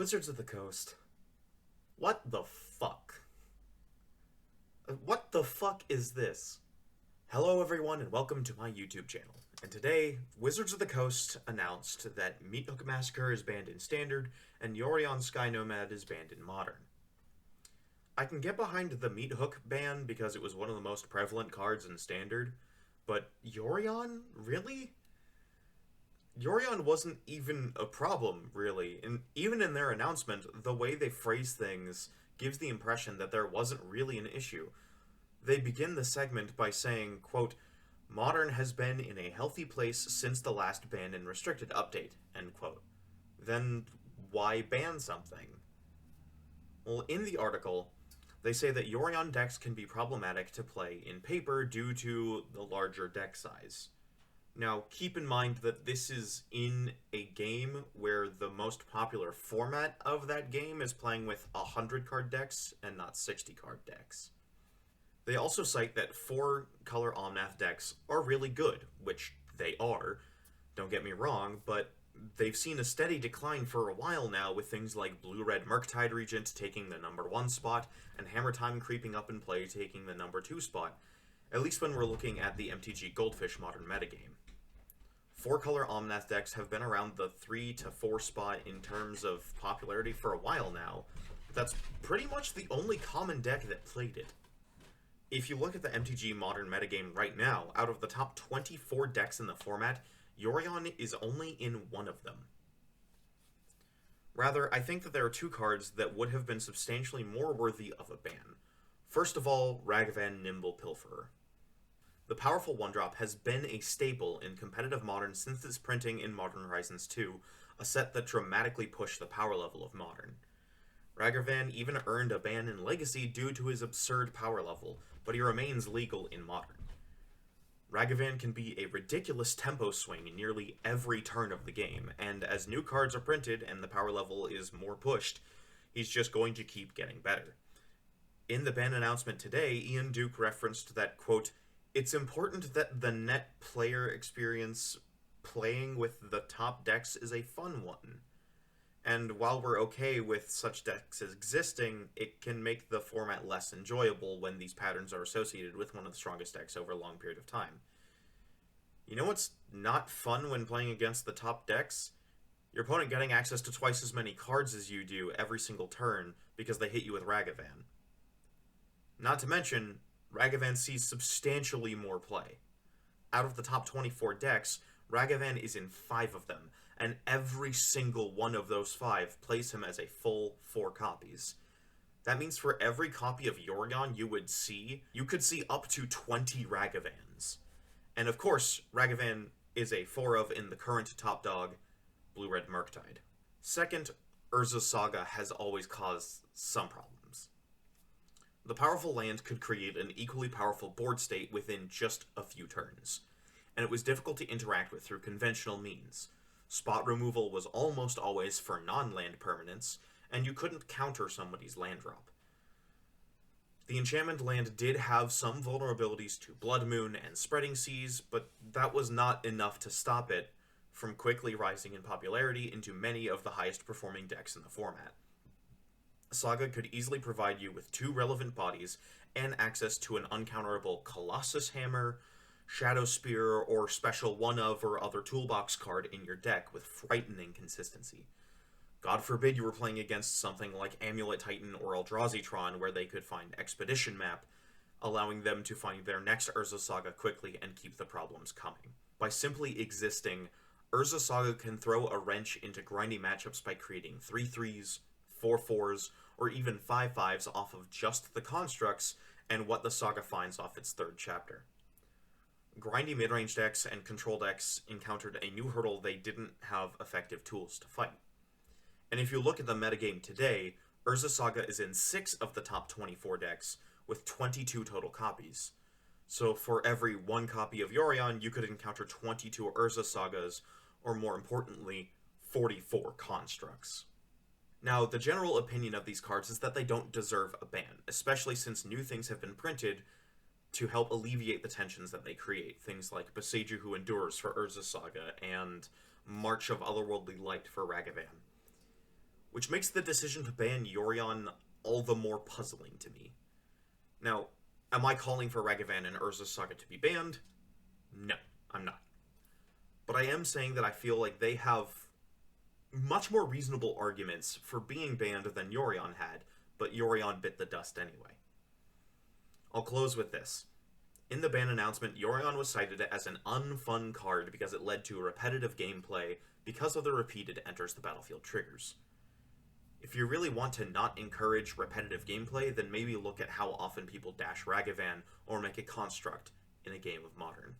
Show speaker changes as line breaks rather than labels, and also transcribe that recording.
Wizards of the Coast. What the fuck? What the fuck is this? Hello everyone and welcome to my YouTube channel. And today, Wizards of the Coast announced that Meathook Massacre is banned in Standard and Yorion Sky Nomad is banned in Modern. I can get behind the Meathook ban because it was one of the most prevalent cards in Standard, but Yorion? Really? Yorion wasn't even a problem, really. And even in their announcement, the way they phrase things gives the impression that there wasn't really an issue. They begin the segment by saying, quote, "Modern has been in a healthy place since the last ban and restricted update," end quote. Then why ban something? Well, in the article, they say that Yorion decks can be problematic to play in paper due to the larger deck size. Now, keep in mind that this is in a game where the most popular format of that game is playing with 100 card decks and not 60 card decks. They also cite that 4-color Omnath decks are really good, which they are, don't get me wrong, but they've seen a steady decline for a while now with things like Blue-Red Murktide Regent taking the number 1 spot and Hammer Time creeping up in play taking the number 2 spot, at least when we're looking at the MTG Goldfish modern metagame. 4-color Omnath decks have been around the 3 to 4 spot in terms of popularity for a while now, but that's pretty much the only common deck that played it. If you look at the MTG modern metagame right now, out of the top 24 decks in the format, Yorion is only in one of them. Rather, I think that there are 2 cards that would have been substantially more worthy of a ban. First of all, Ragavan Nimble Pilferer. The powerful 1-drop has been a staple in competitive Modern since its printing in Modern Horizons 2, a set that dramatically pushed the power level of Modern. Ragavan even earned a ban in Legacy due to his absurd power level, but he remains legal in Modern. Ragavan can be a ridiculous tempo swing in nearly every turn of the game, and as new cards are printed and the power level is more pushed, he's just going to keep getting better. In the ban announcement today, Ian Duke referenced that, quote, "It's important that the net player experience playing with the top decks is a fun one. And while we're okay with such decks existing, it can make the format less enjoyable when these patterns are associated with one of the strongest decks over a long period of time." You know what's not fun when playing against the top decks? Your opponent getting access to twice as many cards as you do every single turn because they hit you with Ragavan. Not to mention, Ragavan sees substantially more play. Out of the top 24 decks, Ragavan is in 5 of them, and every single one of those 5 plays him as a full 4 copies. That means for every copy of Yorion you would see, you could see up to 20 Ragavans. And of course, Ragavan is a 4 of in the current top dog, Blue-Red Murktide. Second, Urza Saga has always caused some problems. The powerful land could create an equally powerful board state within just a few turns, and it was difficult to interact with through conventional means. Spot removal was almost always for non-land permanents, and you couldn't counter somebody's land drop. The enchantment land did have some vulnerabilities to Blood Moon and Spreading Seas, but that was not enough to stop it from quickly rising in popularity into many of the highest performing decks in the format. Saga could easily provide you with 2 relevant bodies and access to an uncounterable Colossus Hammer, Shadow Spear, or special one-of or other toolbox card in your deck with frightening consistency. God forbid you were playing against something like Amulet Titan or Eldrazi-tron where they could find Expedition Map, allowing them to find their next Urza Saga quickly and keep the problems coming. By simply existing, Urza Saga can throw a wrench into grindy matchups by creating 3/3s, 4/4s, or even 5/5s off of just the constructs and what the Saga finds off its 3rd chapter. Grindy midrange decks and control decks encountered a new hurdle they didn't have effective tools to fight. And if you look at the metagame today, Urza Saga is in 6 of the top 24 decks, with 22 total copies. So for every 1 copy of Yorion, you could encounter 22 Urza Sagas, or more importantly, 44 constructs. Now, the general opinion of these cards is that they don't deserve a ban, especially since new things have been printed to help alleviate the tensions that they create. Things like Boseiju Who Endures for Urza Saga and March of Otherworldly Light for Ragavan. which makes the decision to ban Yorion all the more puzzling to me. Now, am I calling for Ragavan and Urza Saga to be banned? No, I'm not. But I am saying that I feel like they have much more reasonable arguments for being banned than Yorion had, but Yorion bit the dust anyway. I'll close with this. In the ban announcement, Yorion was cited as an unfun card because it led to repetitive gameplay because of the repeated enters the battlefield triggers. If you really want to not encourage repetitive gameplay, then maybe look at how often people dash Ragavan or make a construct in a game of Modern.